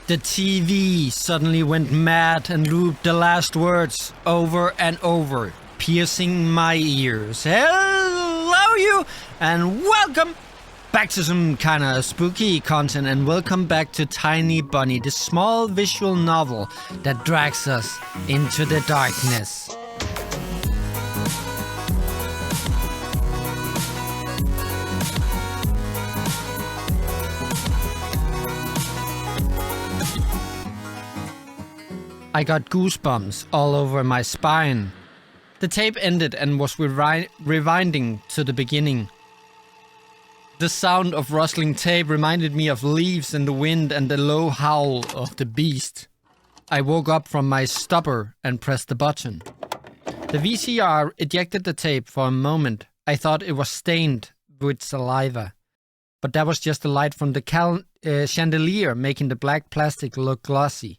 The TV suddenly went mad and looped the last words over and over, piercing my ears. Hello you, and welcome back to some kind of spooky content, and welcome back to Tiny Bunny, the small visual novel that drags us into the darkness. I got goosebumps all over my spine. The tape ended and was rewinding to the beginning. The sound of rustling tape reminded me of leaves in the wind and the low howl of the beast. I woke up from my stupor and pressed the button. The VCR ejected the tape for a moment. I thought it was stained with saliva. But that was just the light from the chandelier making the black plastic look glossy.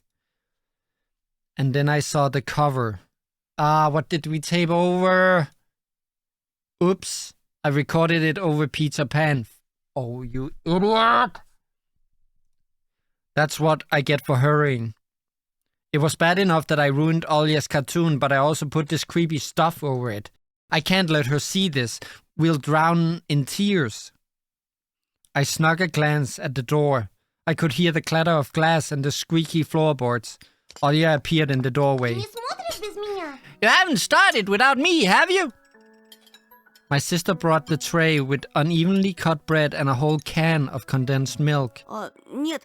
And then I saw the cover. What did we tape over? Oops, I recorded it over Peter Pan. Oh, you idiot! That's what I get for hurrying. It was bad enough that I ruined Olya's cartoon, but I also put this creepy stuff over it. I can't let her see this. We'll drown in tears. I snuck a glance at the door. I could hear the clatter of glass and the squeaky floorboards. Olya appeared in the doorway. You haven't started without me, have you? My sister brought the tray with unevenly cut bread and a whole can of condensed milk. Нет.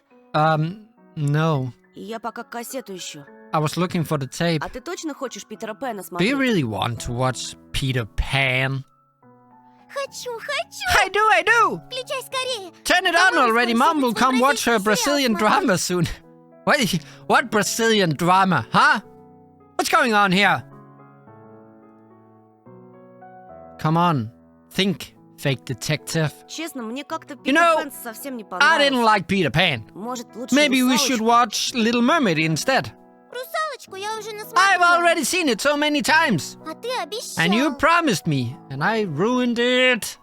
No. Я пока кассету ищу. I was looking for the tape. А ты точно хочешь Питера Пэна Do смотреть? you really want to watch Peter Pan? Хочу. I do! Включай скорее. Turn it on already, Mom will come watch her Brazilian drama soon. What Brazilian drama, huh? What's going on here? Come on, think, fake detective. Честно, мне как-то You Питер know, Пэн совсем не I didn't понравился. like Peter Pan. Может, лучше Maybe we «Русалочку»? should watch Little Mermaid instead. Русалочку я уже насмотрела. I've already seen it so many times. А ты обещал. And you promised me, and I ruined it.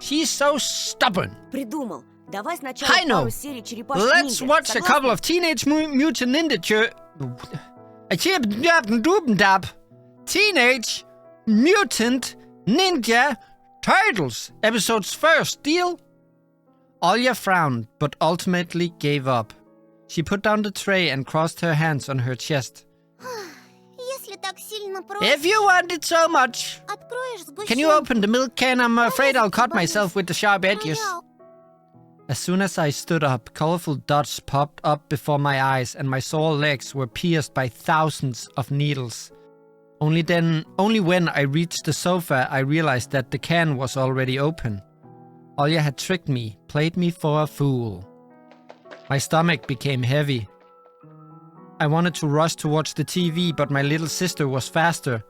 She's so stubborn. Prидумал. Давай сначала I know. пару серий «Черепашек Let's ниндзя». watch a Согласна? couple of Teenage Mutant Ninja Teenage Mutant Ninja Turtles episodes first, deal? Olya frowned, but ultimately gave up. She put down the tray and crossed her hands on her chest. Если так сильно просишь, If you want it so much, откроешь сгущенку. can you open the milk can? I'm afraid I'll cut myself with the sharp edges. As soon as I stood up, colorful dots popped up before my eyes and my sore legs were pierced by thousands of needles. Only when I reached the sofa, I realized that the can was already open. Olya had tricked me, played me for a fool. My stomach became heavy. I wanted to rush to watch the TV, but my little sister was faster.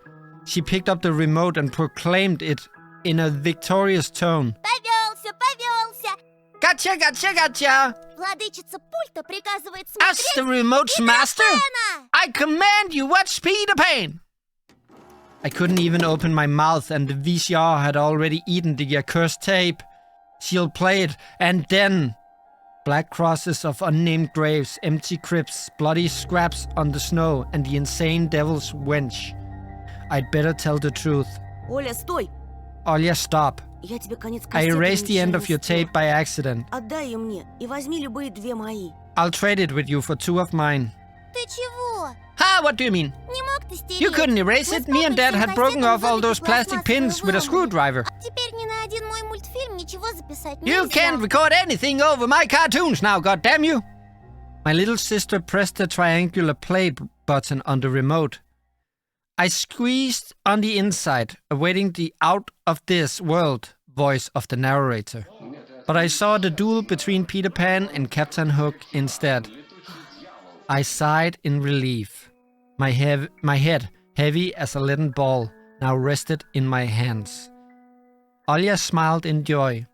She picked up the remote and proclaimed it in a victorious tone. Повелся. Gotcha! Владычица пульта приказывает As смотреть the remote's master, Пэна. I command you watch Peter Pan! I couldn't even open my mouth, and the VCR had already eaten the accursed tape. She'll play it, and then... Black crosses of unnamed graves, empty crypts, bloody scraps on the snow, and the insane devil's wench. I'd better tell the truth. Оля, стой! Olya, stop. Я тебе конец I кассеты erased the ничего end не of your успела. tape by accident. Отдай ее мне и возьми любые две мои. I'll trade it with you for 2 of mine. Ты чего? Ha! What do you mean? Не мог ты стереть? You couldn't erase Мы it. с Me and папой Dad всем had broken кассетам off all those зубики plastic pins with a пластмассовые screwdriver. выломали. Теперь ни на один мой мультфильм ничего записать You нельзя. can't record anything over my cartoons now, goddamn you! My little sister pressed the triangular play button on the remote. I squeezed on the inside, awaiting the out-of-this-world voice of the narrator. But I saw the duel between Peter Pan and Captain Hook instead. I sighed in relief. My head, heavy as a leaden ball, now rested in my hands. Olya smiled in joy.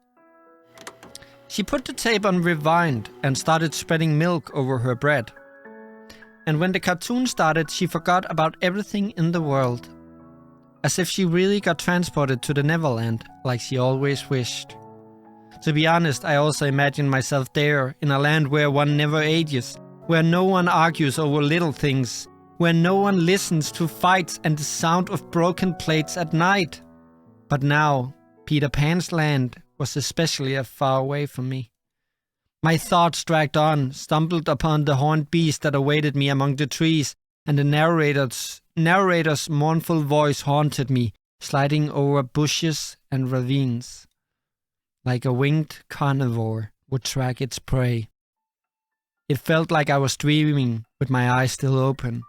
She put the tape on rewind and started spreading milk over her bread. And when the cartoon started, she forgot about everything in the world. As if she really got transported to the Neverland, like she always wished. To be honest, I also imagined myself there, in a land where one never ages, where no one argues over little things, where no one listens to fights and the sound of broken plates at night. But now, Peter Pan's land was especially far away from me. My thoughts dragged on, stumbled upon the horned beast that awaited me among the trees, and the narrator's mournful voice haunted me, sliding over bushes and ravines, like a winged carnivore would track its prey. It felt like I was dreaming with my eyes still open.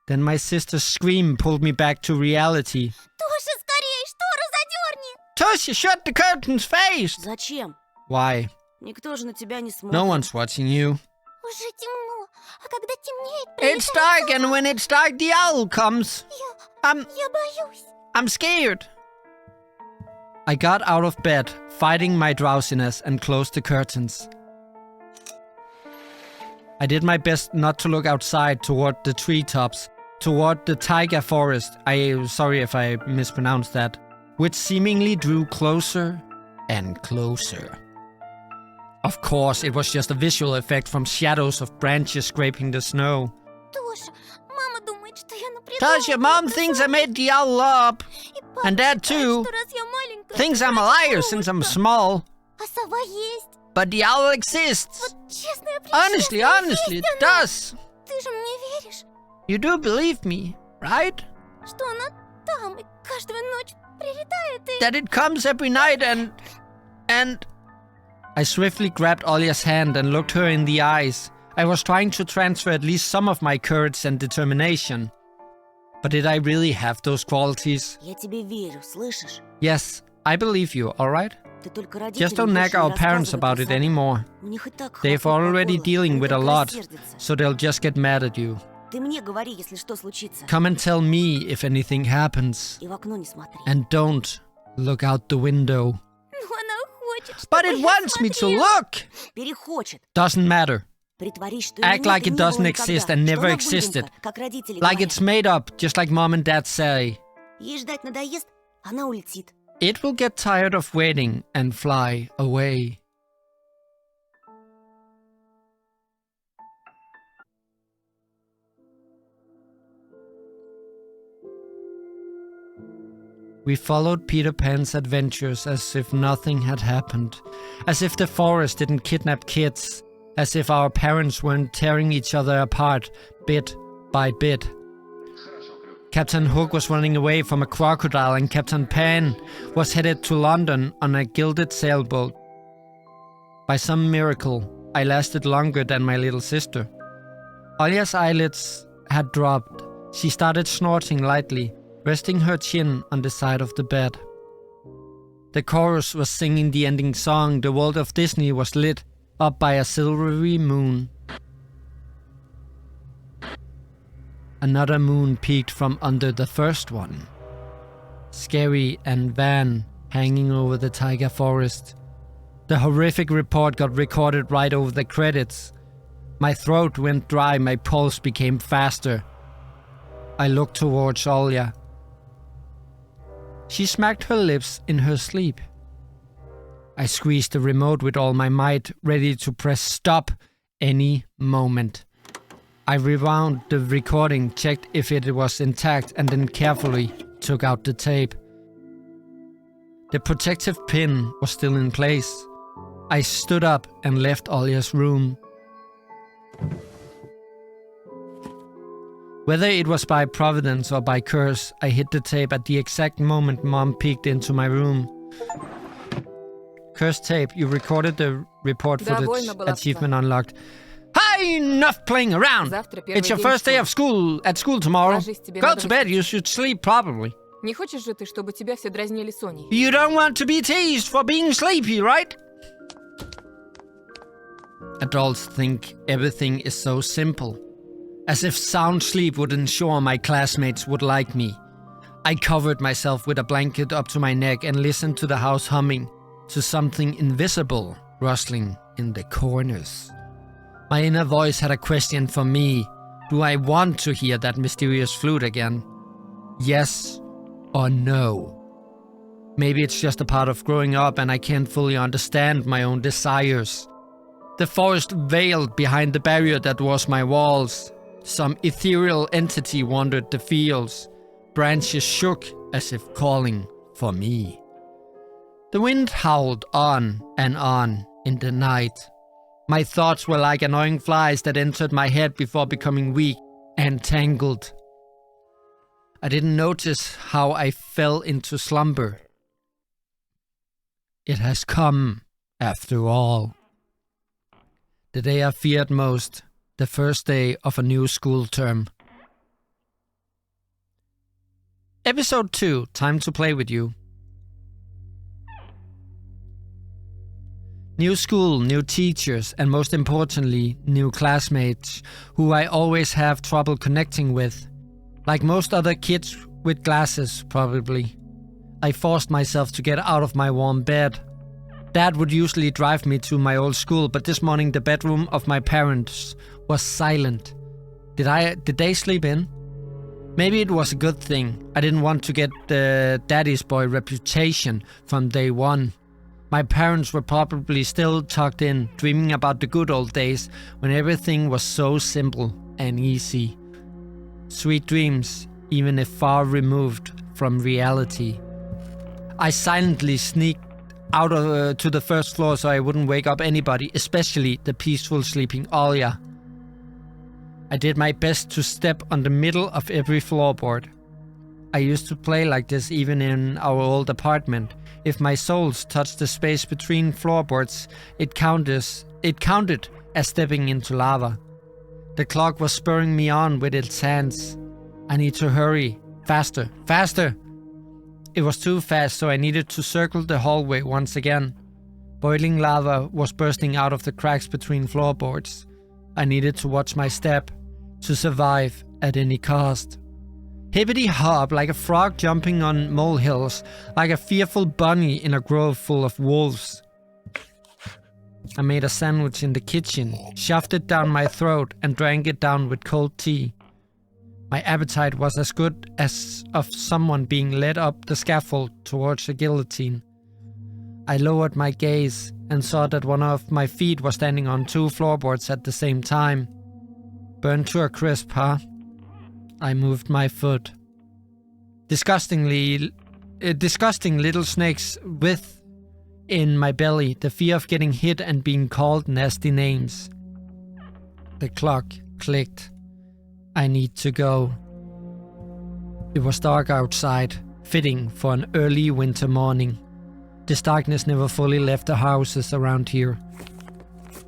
Then my sister's scream pulled me back to reality. Тоша, скорее, штору задерни! Tosia, shut the curtain's face! Зачем? Why? Никто же на тебя не смотрит. No one's watching you. Уже темно, а когда темнеет, It's прилетает dark, сон. and when it's dark, the owl comes. I'm Я боюсь. scared. I got out of bed, fighting my drowsiness, and closed the curtains. I did my best not to look outside toward the treetops, toward the taiga forest. Sorry if I mispronounced that, which seemingly drew closer and closer. Of course, it was just a visual effect from shadows of branches scraping the snow. Тоша, мама думает, что я напрягаюсь. Tasha, Mom thinks I made the owl up, И папа and Dad считает, too что раз я маленькая, thinks то I'm a значит liar since I'm глупо. small. А сова есть. But the owl exists. Вот честная Honestly, it does. Ты же мне веришь, You do believe me, right? что она там и каждую ночь прилетает и... That it comes every night and... I swiftly grabbed Olya's hand and looked her in the eyes. I was trying to transfer at least some of my courage and determination. But did I really have those qualities? Я тебе верю, слышишь? Yes, I believe you, alright? Ты только родителям Just don't лучше nag не our parents рассказывай about про it сову. anymore. У них и так They've хватает already по горло, dealing они with a только lot, рассердятся. so they'll just get mad at you. Ты мне говори, если что случится. Come and tell me if anything happens. И в окно не смотри. And don't look out the window. Ну, она хочет, чтобы But it я wants me to смотрела. look! Перехочет. Doesn't matter. Притворись, что Act ее like нет и it не было doesn't никогда, exist что and never она existed. выдумка, как родители Like говорят. it's made up, just like Mom and Dad say. Ей ждать надоест, она улетит. It will get tired of waiting and fly away. We followed Peter Pan's adventures as if nothing had happened, as if the forest didn't kidnap kids, as if our parents weren't tearing each other apart bit by bit. Captain Hook was running away from a crocodile and Captain Pan was headed to London on a gilded sailboat. By some miracle, I lasted longer than my little sister. Olya's eyelids had dropped. She started snorting lightly, resting her chin on the side of the bed. The chorus was singing the ending song. The world of Disney was lit up by a silvery moon. Another moon peeked from under the first one. Scary and Van hanging over the taiga forest. The horrific report got recorded right over the credits. My throat went dry, my pulse became faster. I looked towards Olya. She smacked her lips in her sleep. I squeezed the remote with all my might, ready to press stop any moment. I rewound the recording, checked if it was intact, and then carefully took out the tape. The protective pin was still in place. I stood up and left Olya's room. Whether it was by providence or by curse, I hit the tape at the exact moment Mom peeked into my room. Curse tape, you recorded the report footage. Довольно баловства. Achievement unlocked. Hi, enough playing around. Завтра первый It's your день first day школы. of school tomorrow. Ложись, тебе Go надо to bed, you should sleep probably. Не хочешь же ты, чтобы тебя все дразнили Соней? You don't want to be teased for being sleepy, right? Adults think everything is so simple. As if sound sleep would ensure my classmates would like me. I covered myself with a blanket up to my neck and listened to the house humming, to something invisible rustling in the corners. My inner voice had a question for me. Do I want to hear that mysterious flute again? Yes or no? Maybe it's just a part of growing up and I can't fully understand my own desires. The forest veiled behind the barrier that was my walls. Some ethereal entity wandered the fields. Branches shook as if calling for me. The wind howled on and on in the night. My thoughts were like annoying flies that entered my head before becoming weak and tangled. I didn't notice how I fell into slumber. It has come, after all. The day I feared most, the first day of a new school term. Episode 2, time to play with you. New school, new teachers, and most importantly, new classmates, who I always have trouble connecting with. Like most other kids with glasses, probably. I forced myself to get out of my warm bed. Dad would usually drive me to my old school, but this morning the bedroom of my parents was silent. Did they sleep in? Maybe it was a good thing. I didn't want to get the daddy's boy reputation from day one. My parents were probably still tucked in, dreaming about the good old days when everything was so simple and easy. Sweet dreams, even if far removed from reality. I silently sneaked out to the first floor so I wouldn't wake up anybody, especially the peaceful sleeping Alia. I did my best to step on the middle of every floorboard. I used to play like this even in our old apartment. If my soles touched the space between floorboards, it counted as stepping into lava. The clock was spurring me on with its hands. I need to hurry. Faster, faster! It was too fast, so I needed to circle the hallway once again. Boiling lava was bursting out of the cracks between floorboards. I needed to watch my step, to survive at any cost. Hippity hop like a frog jumping on molehills, like a fearful bunny in a grove full of wolves. I made a sandwich in the kitchen, shoved it down my throat and drank it down with cold tea. My appetite was as good as of someone being led up the scaffold towards the guillotine. I lowered my gaze and saw that one of my feet was standing on 2 floorboards at the same time. Burned to a crisp, huh? I moved my foot. Disgusting little snakes within my belly, the fear of getting hit and being called nasty names. The clock clicked. I need to go. It was dark outside, fitting for an early winter morning. This darkness never fully left the houses around here.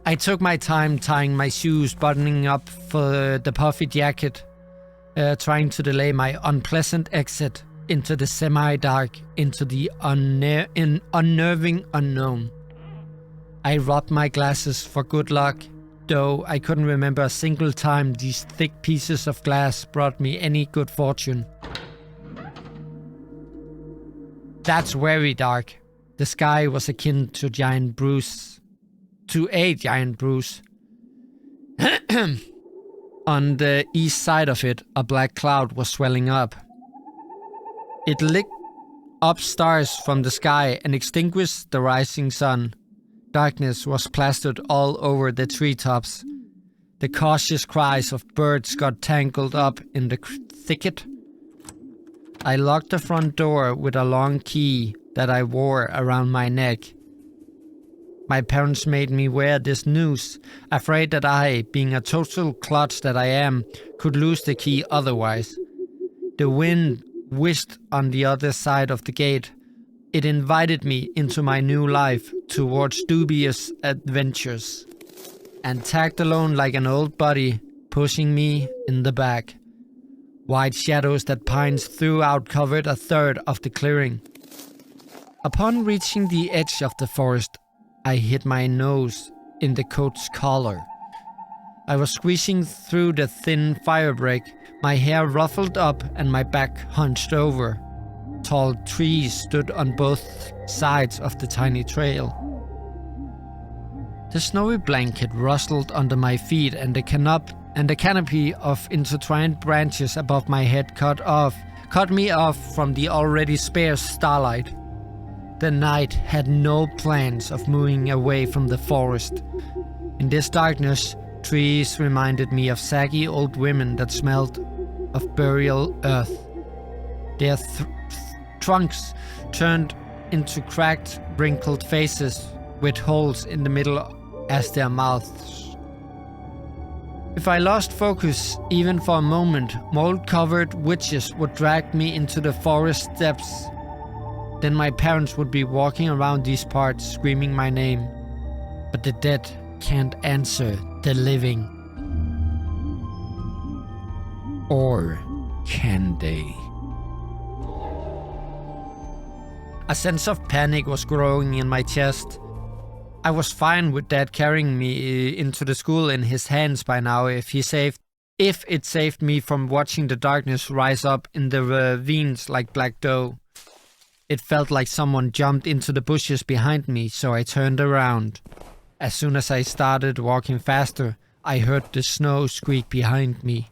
I took my time tying my shoes, buttoning up for the puffy jacket, trying to delay my unpleasant exit into the semi-dark, into the unnerving unknown. I rubbed my glasses for good luck, though I couldn't remember a single time these thick pieces of glass brought me any good fortune. That's very dark. The sky was akin to a giant bruise. On the east side of it, a black cloud was swelling up. It licked up stars from the sky and extinguished the rising sun. Darkness was plastered all over the treetops. The cautious cries of birds got tangled up in the thicket. I locked the front door with a long key that I wore around my neck. My parents made me wear this noose, afraid that I, being a total klutz that I am, could lose the key otherwise. The wind whisked on the other side of the gate. It invited me into my new life towards dubious adventures, and tagged along like an old buddy, pushing me in the back. White shadows that pines throughout covered a third of the clearing. Upon reaching the edge of the forest, I hit my nose in the coat's collar. I was squeezing through the thin firebrick, my hair ruffled up and my back hunched over. Tall trees stood on both sides of the tiny trail. The snowy blanket rustled under my feet, and the canopy of intertwined branches above my head cut me off from the already sparse starlight. The knight had no plans of moving away from the forest. In this darkness, trees reminded me of saggy old women that smelled of burial earth. Their trunks turned into cracked, wrinkled faces with holes in the middle as their mouths. If I lost focus even for a moment, mold-covered witches would drag me into the forest depths. Then my parents would be walking around these parts screaming my name. But the dead can't answer the living. Or can they? A sense of panic was growing in my chest. I was fine with Dad carrying me into the school in his hands by now if it saved me from watching the darkness rise up in the ravines like black dough. It felt like someone jumped into the bushes behind me, so I turned around. As soon as I started walking faster, I heard the snow squeak behind me.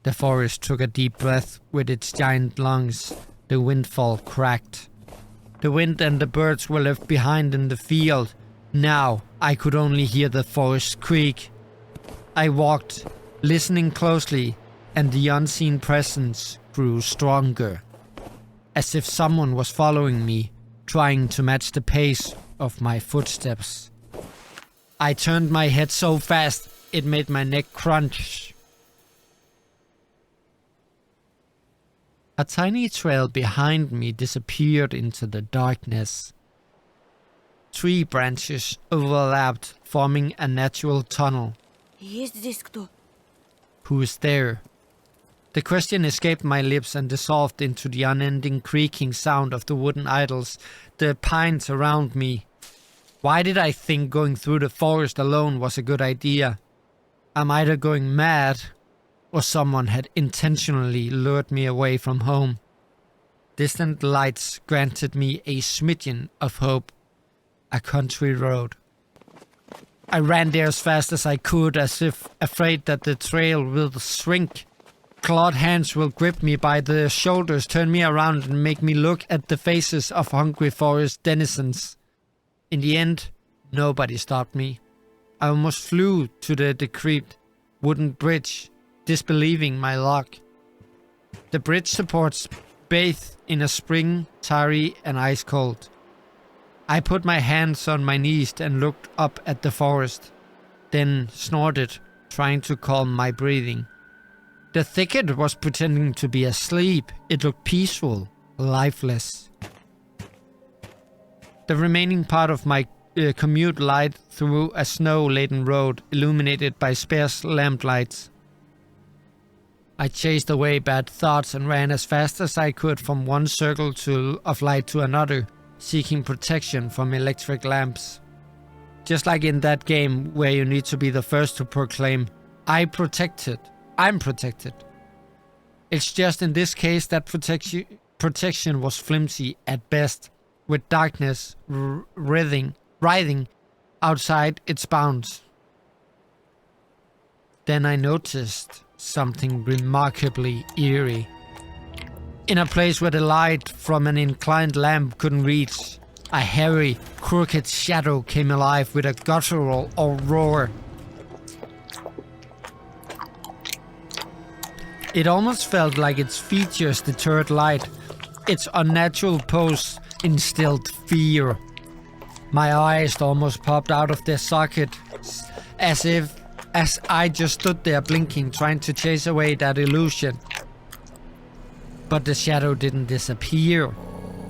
The forest took a deep breath with its giant lungs. The windfall cracked. The wind and the birds were left behind in the field. Now I could only hear the forest creak. I walked, listening closely, and the unseen presence grew stronger. As if someone was following me, trying to match the pace of my footsteps. I turned my head so fast it made my neck crunch. A tiny trail behind me disappeared into the darkness. Tree branches overlapped, forming a natural tunnel. Есть здесь кто? Who is there? The question escaped my lips and dissolved into the unending creaking sound of the wooden idols, the pines around me. Why did I think going through the forest alone was a good idea? I'm either going mad, or someone had intentionally lured me away from home. Distant lights granted me a smidgen of hope. A country road. I ran there as fast as I could, as if afraid that the trail will shrink. Clawed hands will grip me by the shoulders, turn me around and make me look at the faces of hungry forest denizens. In the end, nobody stopped me. I almost flew to the decrepit wooden bridge, disbelieving my luck. The bridge supports bathed in a spring, tarry and ice cold. I put my hands on my knees and looked up at the forest, then snorted, trying to calm my breathing. The thicket was pretending to be asleep. It looked peaceful, lifeless. The remaining part of my commute lied through a snow-laden road, illuminated by sparse lamplights. I chased away bad thoughts and ran as fast as I could from one circle of light to another, seeking protection from electric lamps. Just like in that game where you need to be the first to proclaim, I'm protected. It's just in this case that protection was flimsy at best, with darkness writhing outside its bounds. Then I noticed something remarkably eerie. In a place where the light from an inclined lamp couldn't reach, a hairy, crooked shadow came alive with a guttural roar. It almost felt like its features deterred light. Its unnatural pose instilled fear. My eyes almost popped out of their sockets, as I just stood there blinking, trying to chase away that illusion. But the shadow didn't disappear,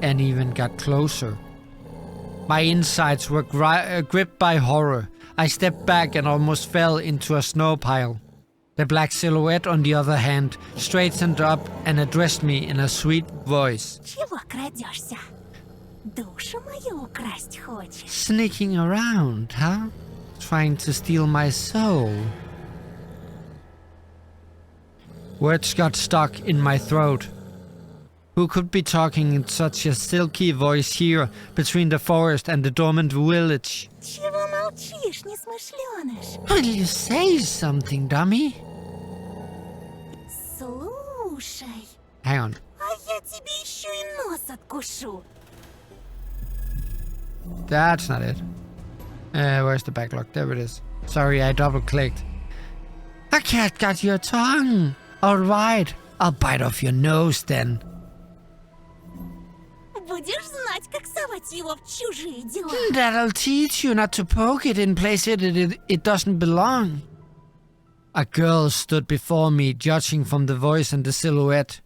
and even got closer. My insides were gripped by horror. I stepped back and almost fell into a snow pile. The black silhouette, on the other hand, straightened up and addressed me in a sweet voice. Чего крадешься? Душу мою украсть хочешь? Sneaking around, huh? Trying to steal my soul. Words got stuck in my throat. Who could be talking in such a silky voice here, between the forest and the dormant village? Чего молчишь, несмышленыш? Will you say something, dummy? Слушай, Hang on. а я тебе еще и нос откушу. That's not it. Where's the backlog? There it is. Sorry, I double-clicked. A cat got your tongue. Alright, I'll bite off your nose then. Будешь знать, как совать его в чужие дела. That'll teach you not to poke it in places it doesn't belong. A girl stood before me, judging from the voice and the silhouette.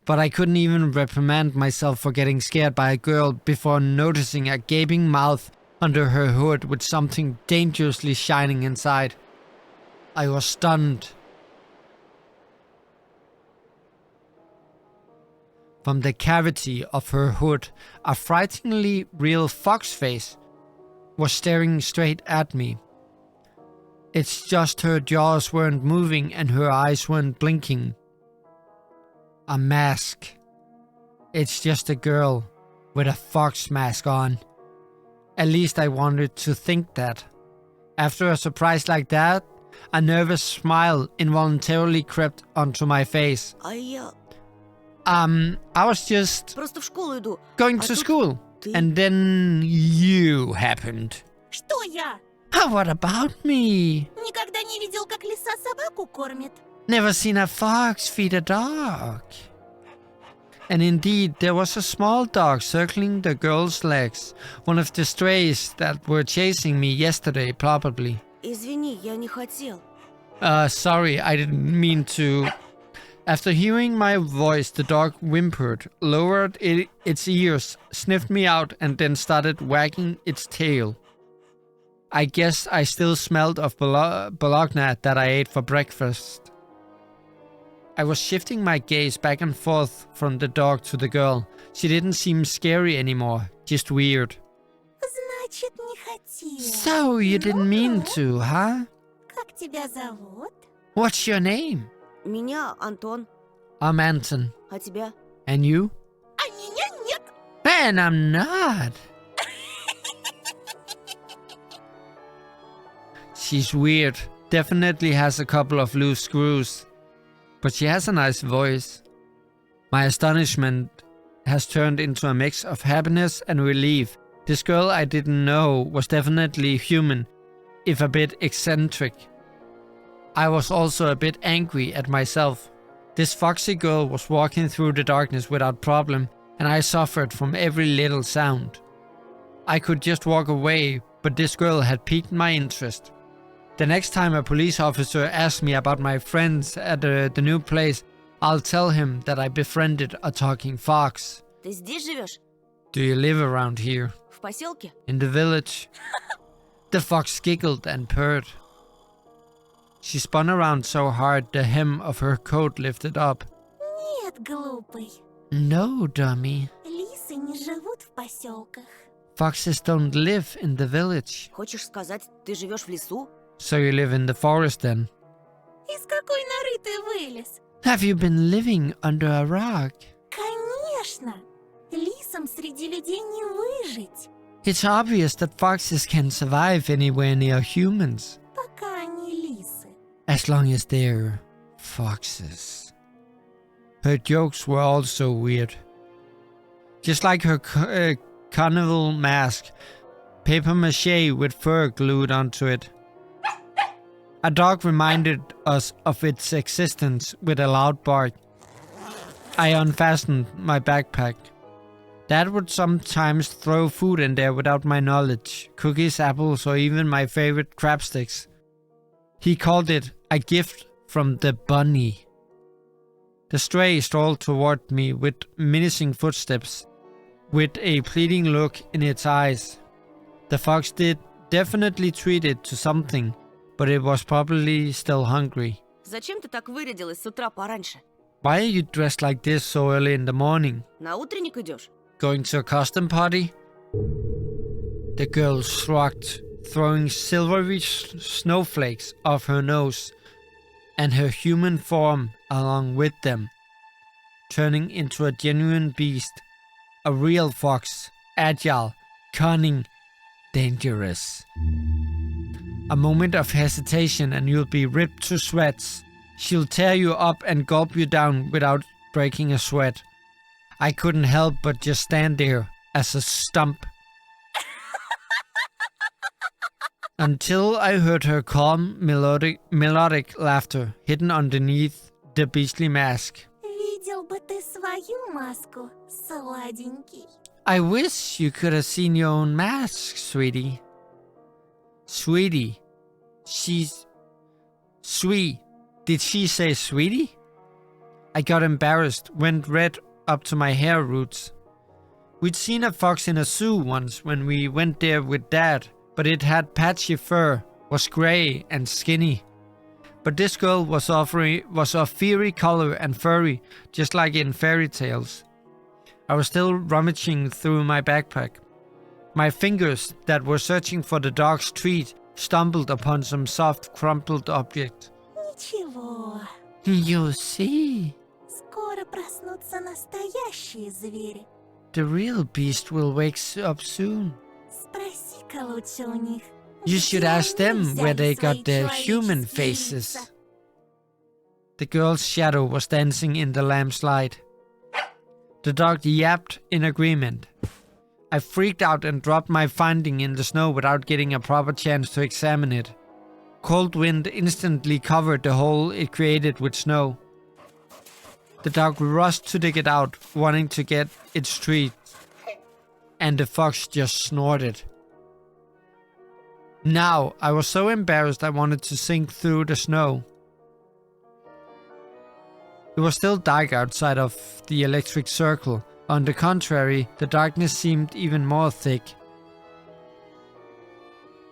But I couldn't even reprimand myself for getting scared by a girl before noticing a gaping mouth under her hood with something dangerously shining inside. I was stunned. From the cavity of her hood, a frighteningly real fox face was staring straight at me. It's just her jaws weren't moving and her eyes weren't blinking. A mask. It's just a girl with a fox mask on. At least I wanted to think that. After a surprise like that, a nervous smile involuntarily crept onto my face. А я I was just просто в школу иду. going А to тут school. ты- And then you happened. Что я? What about me? Никогда не видел, как лиса собаку кормит. Never seen a fox feed a dog. And indeed, there was a small dog circling the girl's legs. One of the strays that were chasing me yesterday, probably. Извини, я не хотел. Sorry, I didn't mean to. After hearing my voice, the dog whimpered, lowered its ears, sniffed me out, and then started wagging its tail. I guess I still smelled of bologna that I ate for breakfast. I was shifting my gaze back and forth from the dog to the girl. She didn't seem scary anymore, just weird. Значит, не хотел. So you didn't mean to, huh? Как тебя зовут? What's your name? Меня Антон, I'm Anton. а тебя? And you? А меня нет. And I'm not. She's weird. Definitely has a couple of loose screws. But she has a nice voice. My astonishment has turned into a mix of happiness and relief. This girl I didn't know was definitely human, if a bit eccentric. I was also a bit angry at myself. This foxy girl was walking through the darkness without problem, and I suffered from every little sound. I could just walk away, but this girl had piqued my interest. The next time a police officer asks me about my friends at the new place, I'll tell him that I befriended a talking fox. Ты здесь живешь? Do you live around here? В поселке? In the village? The fox giggled and purred. She spun around so hard the hem of her coat lifted up. Нет, глупый. No, dummy. Лисы не живут в поселках. Foxes don't live in the village. Хочешь сказать, ты живешь в лесу? So you live in the forest then? Из какой норы ты вылез? Have you been living under a rock? Конечно. Лисам среди людей не выжить, It's obvious that foxes can survive anywhere near humans, пока они лисы. as long as they're foxes. Her jokes were also weird. Just like her carnival mask, paper mache with fur glued onto it. A dog reminded us of its existence with a loud bark. I unfastened my backpack. Dad would sometimes throw food in there without my knowledge, cookies, apples, or even my favorite crab sticks. He called it a gift from the bunny. The stray strolled toward me with menacing footsteps, with a pleading look in its eyes. The fox did definitely treat it to something, but it was probably still hungry. Зачем ты так вырядилась с утра пораньше? Why are you dressed like this so early in the morning? На утренник идешь? Going to a custom party? The girl shrugged, throwing silvery snowflakes off her nose, and her human form along with them, turning into a genuine beast, a real fox, agile, cunning, dangerous. A moment of hesitation and you'll be ripped to shreds. She'll tear you up and gulp you down without breaking a sweat. I couldn't help but just stand there as a stump. until I heard her calm, melodic laughter hidden underneath the beastly mask. Видел бы ты свою маску, сладенький. I wish you could have seen your own mask, sweetie. Sweetie. She's... Sweet. Did she say sweetie? I got embarrassed, went red up to my hair roots. We'd seen a fox in a zoo once when we went there with Dad, but it had patchy fur, was grey and skinny. But this girl was of fiery color and furry, just like in fairy tales. I was still rummaging through my backpack. My fingers that were searching for the dog's treat stumbled upon some soft, crumpled object. Ничего, You see, скоро проснутся настоящие звери. the real beast will wake up soon. Спроси-ка лучше у них. You should где ask them они where взяли they свои got their human человеческие faces. лица. The girl's shadow was dancing in the lamp's light. The dog yapped in agreement. I freaked out and dropped my finding in the snow without getting a proper chance to examine it. Cold wind instantly covered the hole it created with snow. The dog rushed to dig it out, wanting to get its treat. And the fox just snorted. Now, I was so embarrassed I wanted to sink through the snow. It was still dark outside of the electric circle. On the contrary, the darkness seemed even more thick.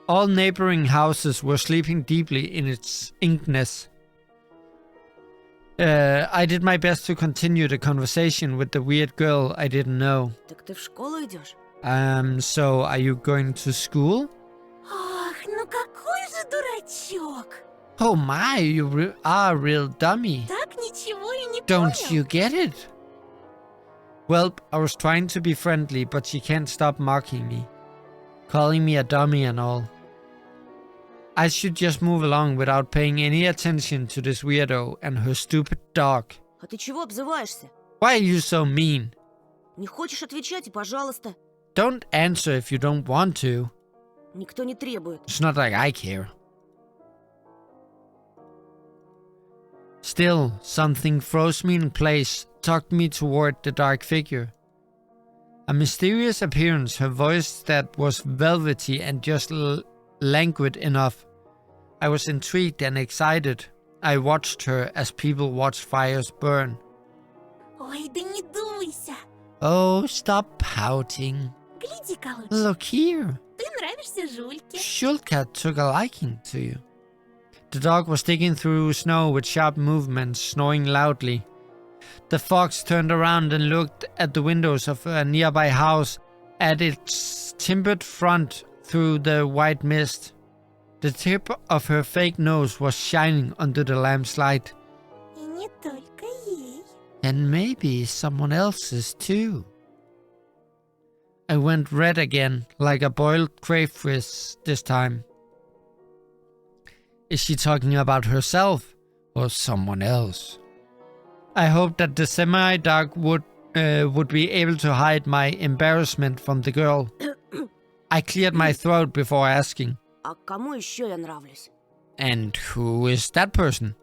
All neighboring houses were sleeping deeply in its inkness. I did my best to continue the conversation with the weird girl I didn't know. Так ты в школу идешь? So are you going to school? Ах, ну какой же дурачок. Oh my, you are a real dummy. Так ничего и не Don't понял. you get it? Well, I was trying to be friendly, but she can't stop mocking me. Calling me a dummy and all. I should just move along without paying any attention to this weirdo and her stupid dog. А ты чего обзываешься? Why are you so mean? Не хочешь отвечать и пожалуйста. Don't answer if you don't want to. Никто не требует. It's not like I care. Still, something froze me in place, tugged me toward the dark figure. A mysterious appearance, her voice that was velvety and just languid enough. I was intrigued and excited. I watched her as people watch fires burn. Ой, да не дуйся. Oh, stop pouting. Гляди-ка лучше. Look here. Ты нравишься Жульке. Shulka took a liking to you. The dog was digging through snow with sharp movements, snoring loudly. The fox turned around and looked at the windows of a nearby house, at its timbered front through the white mist. The tip of her fake nose was shining under the lamp's light. И не только ей. And maybe someone else's too. I went red again, like a boiled crayfish this time. Is she talking about herself or someone else? I hoped that the semi-dog would be able to hide my embarrassment from the girl. I cleared my throat before asking. А кому еще я нравлюсь? And who is that person?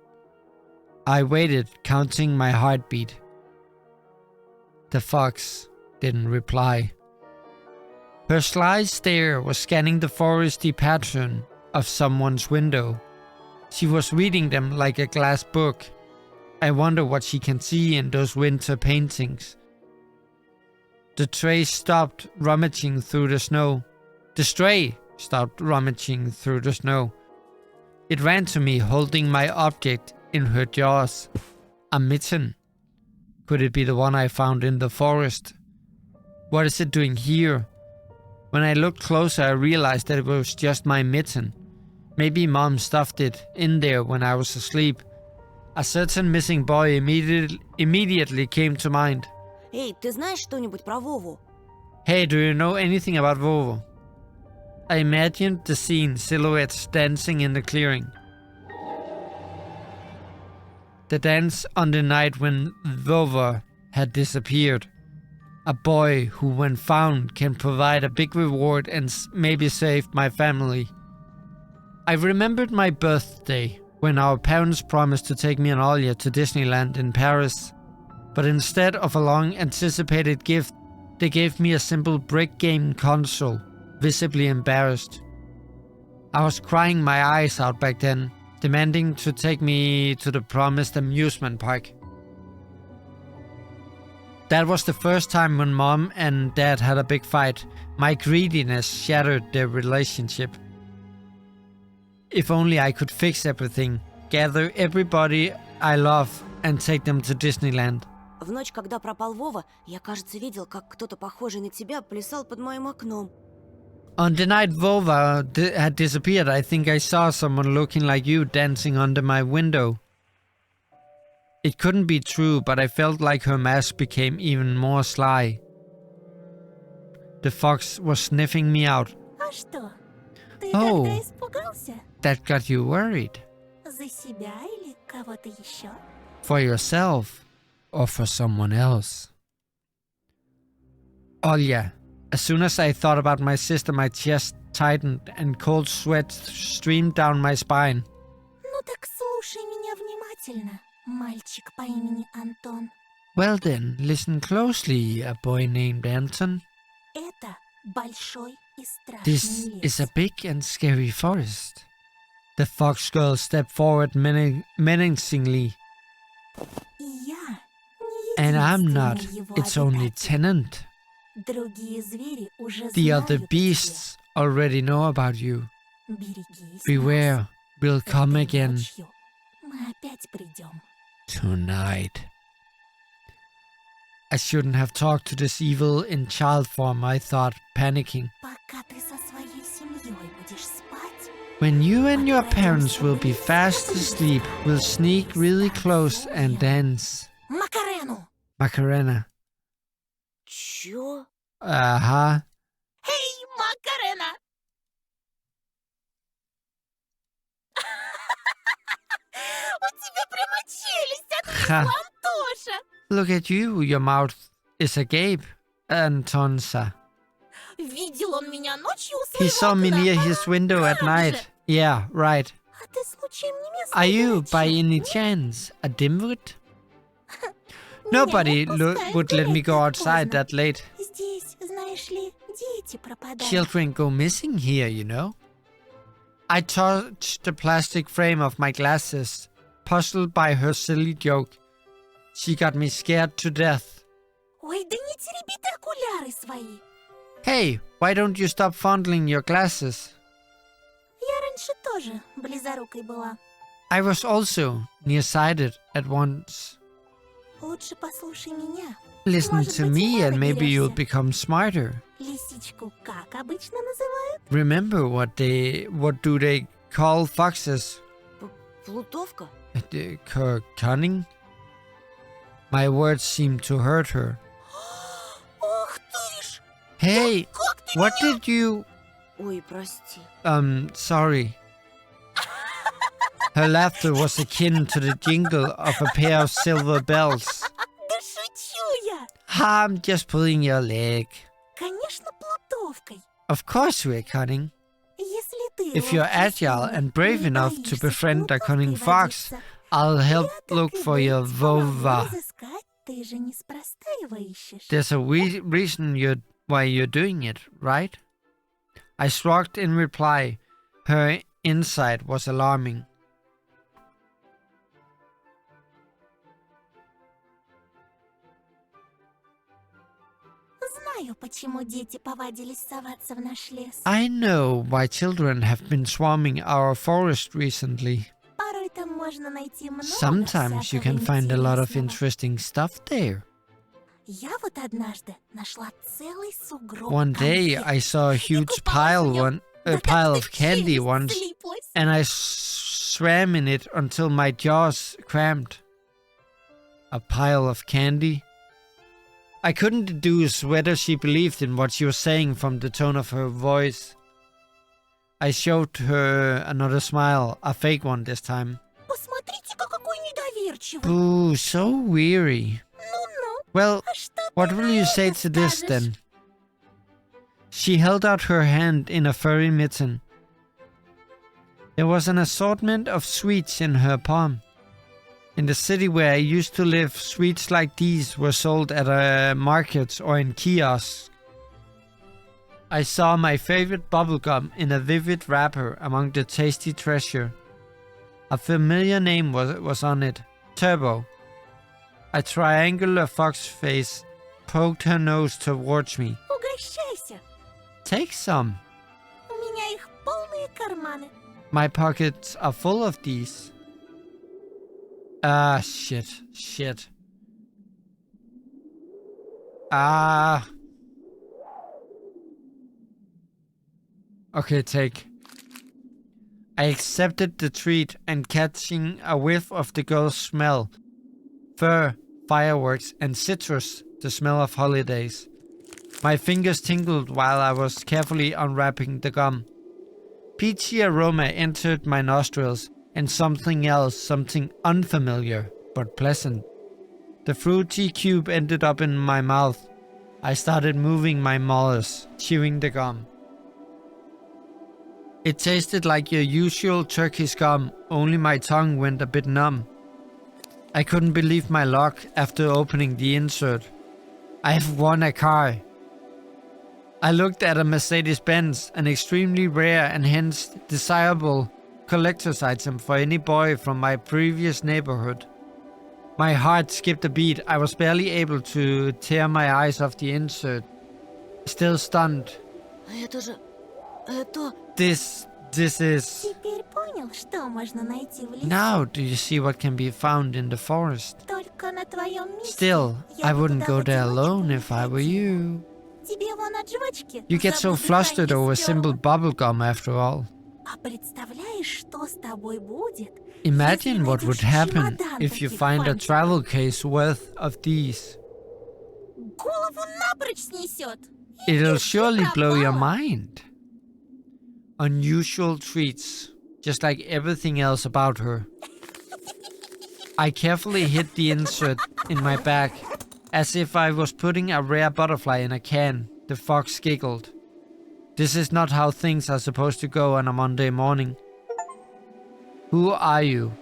I waited, counting my heartbeat. The fox didn't reply. Her sly stare was scanning the foresty pattern of someone's window. She was reading them like a glass book. I wonder what she can see in those winter paintings. The stray stopped rummaging through the snow. It ran to me, holding my object in her jaws. A mitten. Could it be the one I found in the forest? What is it doing here? When I looked closer, I realized that it was just my mitten. Maybe Mom stuffed it in there when I was asleep. A certain missing boy immediately came to mind. Эй, ты знаешь что-нибудь про Вову? Hey, do you know anything about Vovo? I imagined the scene, silhouettes dancing in the clearing. The dance on the night when Vovo had disappeared. A boy who, when found, can provide a big reward and maybe save my family. I remembered my birthday when our parents promised to take me and Olya to Disneyland in Paris. But instead of a long anticipated gift, they gave me a simple brick game console, visibly embarrassed. I was crying my eyes out back then, demanding to take me to the promised amusement park. That was the first time when Mom and Dad had a big fight. My greediness shattered their relationship. If only I could fix everything, gather everybody I love and take them to Disneyland. В ночь, когда пропал Вова, я, кажется, видел, как кто-то похожий на тебя плясал под моим окном. On the night Vova had disappeared, I think I saw someone looking like you dancing under my window. It couldn't be true, but I felt like her mask became even more sly. The fox was sniffing me out. А что? Ты Oh. тогда испугался? That got you worried. За себя или кого-то еще? For yourself or for someone else. Olya, as soon as I thought about my sister, my chest tightened and cold sweat streamed down my spine. Ну так слушай меня внимательно, мальчик по имени Антон. Well then, listen closely, a boy named Anton. Это большой и страшный This лес. is a big and scary forest. The fox girl stepped forward menacingly. И я не And I'm not, единственный его its only обитатель. tenant. Другие звери уже The знают other о тебе. beasts already know about you. Берегись Beware, нас. we'll come Этой again ночью мы опять придем. tonight. I shouldn't have talked to this evil in child form, I thought, panicking. Пока ты со своей семьей будешь спать, When you and your parents will be fast asleep, we'll sneak really close and dance. Макарену! Macarena. Чё? Uh-huh. Эй, Макарена! У тебя прямо челюсть Ha. отвисла, Антоша! Look at you, your mouth is agape, Antonsa. Видел он меня ночью у He своего saw me окна. near his window at Как же? night. Yeah, right. А ты случаем не местный Are you, дурачок? by any chance, a dimwit? Меня Nobody не отпускают would let me гулять go так outside поздно. that late. Здесь, знаешь ли, дети пропадают. Children go missing here, you know. I touched the plastic frame of my glasses, puzzled by her silly joke. She got me scared to death. Ой, да не тереби ты окуляры свои. Hey, why don't you stop fondling your glasses? Я раньше тоже близорукой была. I was also nearsighted at once. Lучше послушай меня. Listen Может to быть, me и and maybe you'll доберешься. become smarter. Лисичку как обычно называют? Remember what do they call foxes? Плутовка? Cunning? My words seemed to hurt her. Ох ты ж! Hey, Как ты what did you... Ой, прости. Sorry. Her laughter was akin to the jingle of a pair of silver bells. Да шучу я! I'm just pulling your leg. Конечно, плутовкой. Of course we're cunning. Если ты If you're ловкий agile слон, and brave не enough to боишься befriend a cunning плутовкой fox, водиться, I'll help я, так look и for your быть, помогу vulva. разыскать. Ты же неспроста его ищешь. There's a reason why you're doing it, right? I shrugged in reply. Her insight was alarming. Знаю, почему дети повадились соваться в наш лес. I know why children have been swarming our forest recently. Порой там можно найти много Sometimes you can всякого find a lot of интересного. interesting stuff there. Я вот однажды нашла целый сугроб One day конфет I saw a и huge купалась в нем. a Да pile как-то of candy челюсть once, слиплась. and I swam in it until my jaws cramped. A pile of candy? I couldn't deduce whether she believed in what she was saying from the tone of her voice. I showed her another smile, a fake one this time. Посмотрите-ка, какой недоверчивый. Boo, so weary. Ну-ну, Well, а что what ты will на you это say to this скажешь? then? She held out her hand in a furry mitten. There was an assortment of sweets in her palm. In the city where I used to live, sweets like these were sold at markets or in kiosks. I saw my favorite bubblegum in a vivid wrapper among the tasty treasure. A familiar name was on it, Turbo. A triangular fox face poked her nose towards me. Угощайся. Take some. У меня их полные карманы. My pockets are full of these. Ah, shit. Ah. Okay, take. I accepted the treat and catching a whiff of the girl's smell. Fur, fireworks, and citrus, the smell of holidays. My fingers tingled while I was carefully unwrapping the gum. Peachy aroma entered my nostrils, and something else, something unfamiliar, but pleasant. The fruity cube ended up in my mouth. I started moving my molars, chewing the gum. It tasted like your usual Turkish gum, only my tongue went a bit numb. I couldn't believe my luck after opening the insert. I have won a car. I looked at a Mercedes-Benz, an extremely rare and hence desirable collector's item for any boy from my previous neighborhood. My heart skipped a beat. I was barely able to tear my eyes off the insert. Still stunned. Это же... Это... This is... Теперь понял, что можно найти в лесу? Now do you see what can be found in the forest? Только на твоем месте. Still, Я I бы wouldn't туда go в there одиночку alone не if I were ходила. you. Тебе вон от жвачки You get so зубы flustered дыхание over сперло. simple bubblegum after all. А представляешь, что с тобой будет? Imagine если what would найдешь happen чемодан if you таких find a фантиков? travel case worth of these. Голову напрочь снесет. It'll Ишь, surely blow your пропала. mind. Unusual treats, just like everything else about her. I carefully hid the insert in my bag, as if I was putting a rare butterfly in a can. The fox giggled. This is not how things are supposed to go on a Monday morning. Who are you?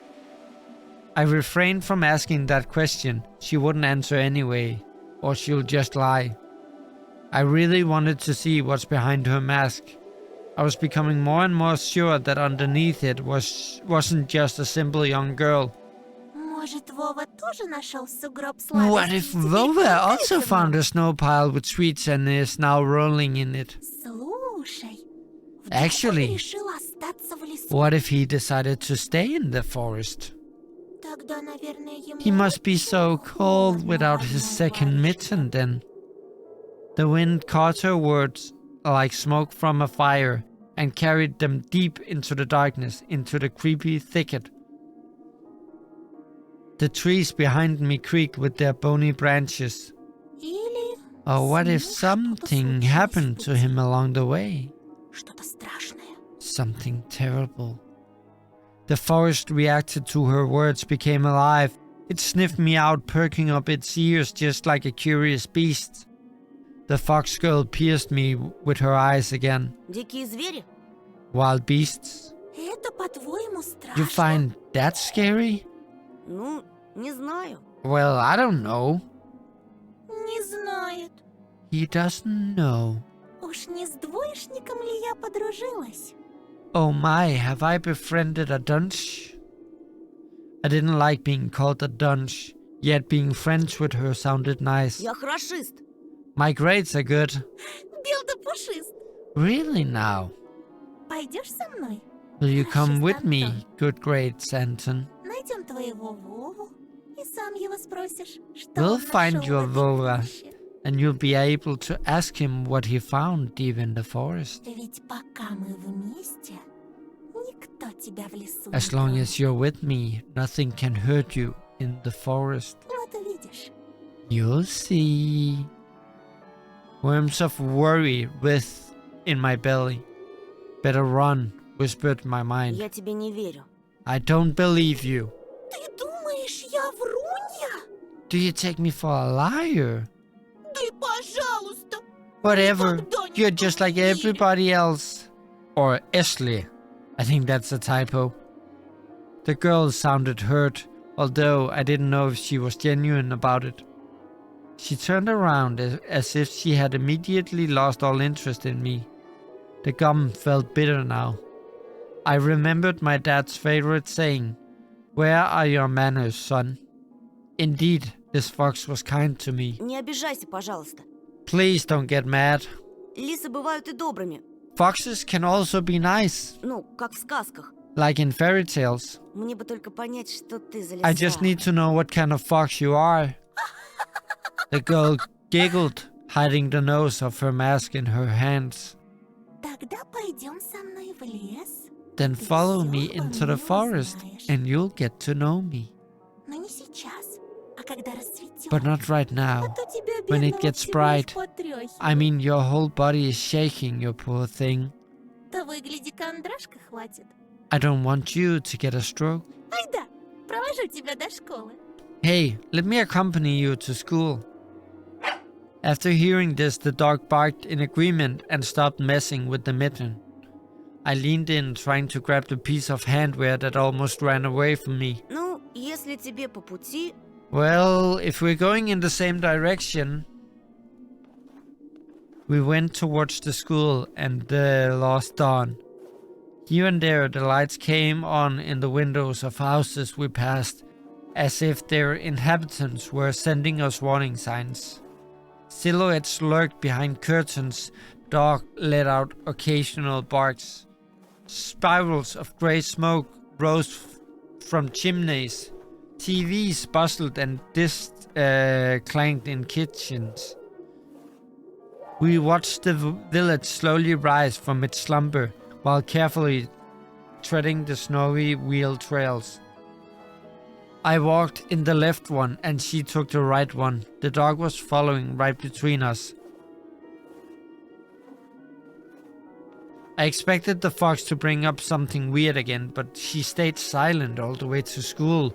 I refrained from asking that question. She wouldn't answer anyway, or she'll just lie. I really wanted to see what's behind her mask. I was becoming more and more sure that underneath it wasn't just a simple young girl. Может, Вова тоже нашел сугроб What сладостей? if Теперь Vova also катается в found нем? a snow pile with sweets and is now rolling in it? Слушай, вдруг Actually, он решил остаться в лесу. What if he decided to stay in the forest? Тогда, наверное, ему He must be so очень cold холодно without в his одной second бочке. mitten then. The wind caught her words like smoke from a fire and carried them deep into the darkness, into the creepy thicket. The trees behind me creaked with their bony branches. Или Or what if с ним что-то something случилось happened в to пути? him along the way? Что-то страшное. Something terrible. The forest reacted to her words, became alive. It sniffed me out, perking up its ears just like a curious beast. The fox girl pierced me with her eyes again. Дикие звери? Wild beasts? Это, по-твоему, страшно? You find that scary? Ну, не знаю. Well, I don't know. Не знает. He doesn't know. Уж не с двоечником ли я подружилась? Oh my, have I befriended a dunce? I didn't like being called a dunce, yet being friends with her sounded nice. Я хорошист. My grades are good. Бел да пушист. Really now? Пойдешь со мной? Will you come Хорошо, with me, Антон. good grades, Anton? Найдем твоего Вову и сам его спросишь, что We'll он find нашел your в этой Vova. чаще. And you'll be able to ask him what he found deep in the forest. Ведь пока мы вместе, никто тебя в лесу As не long тронет. as you're with me, nothing can hurt you in the forest. Вот увидишь. You'll see. Worms of worry writhed in my belly. Better run, whispered my mind. Я тебе не верю. I don't believe you. Ты думаешь, я врунья? Do you take me for a liar? Да и пожалуйста. Whatever, Никогда не you're just like поверю. everybody else. Or Ashley. I think that's a typo. The girl sounded hurt, although I didn't know if she was genuine about it. She turned around as if she had immediately lost all interest in me. The gum felt bitter now. I remembered my dad's favorite saying, "Where are your manners, son?" Indeed, this fox was kind to me. Не обижайся, пожалуйста. Please don't get mad. Лисы бывают и добрыми. Foxes can also be nice, Ну, как в сказках. like in fairy tales. Мне бы только понять, что ты за лиса. I just need to know what kind of fox you are. The girl giggled, hiding the nose of her mask in her hands. Тогда пойдем со мной в лес. Then follow me into the forest and you'll get to know me. Но не сейчас, а когда расцветет. But not right А now. то тебя, When it бедного, gets всего bright. потряхивает. I mean, your whole body is shaking, you poor thing. Того и гляди, кондрашка хватит. I don't want you to get a stroke. Ай да, провожу тебя до школы. Hey, let me accompany you to school. After hearing this, the dog barked in agreement and stopped messing with the mitten. I leaned in, trying to grab the piece of handwear that almost ran away from me. Ну, если тебе по пути... Well, if we're going in the same direction... We went towards the school and the lost dawn. Here and there, the lights came on in the windows of houses we passed, as if their inhabitants were sending us warning signs. Silhouettes lurked behind curtains, dog let out occasional barks. Spirals of grey smoke rose from chimneys. TVs bustled and discs clanged in kitchens. We watched the village slowly rise from its slumber while carefully treading the snowy wheel trails. I walked in the left one and she took the right one. The dog was following right between us. I expected the fox to bring up something weird again, but she stayed silent all the way to school,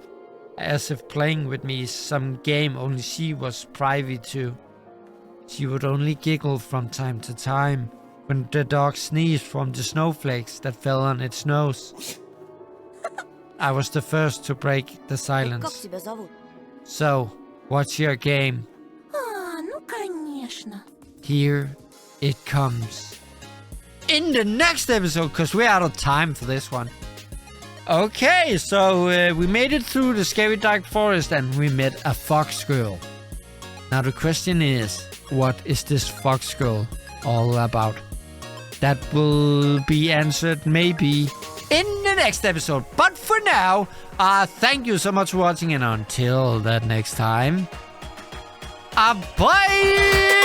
as if playing with me is some game only she was privy to. She would only giggle from time to time when the dog sneezed from the snowflakes that fell on its nose. I was the first to break the Как silence. тебя зовут? So, what's your game? А, ну конечно. Here it comes. In the next episode, because we're out of time for this one. Okay, so we made it through the scary dark forest and we met a fox girl. Now the question is, what is this fox girl all about? That will be answered maybe in the next episode. But for now, thank you so much for watching and until that next time, bye!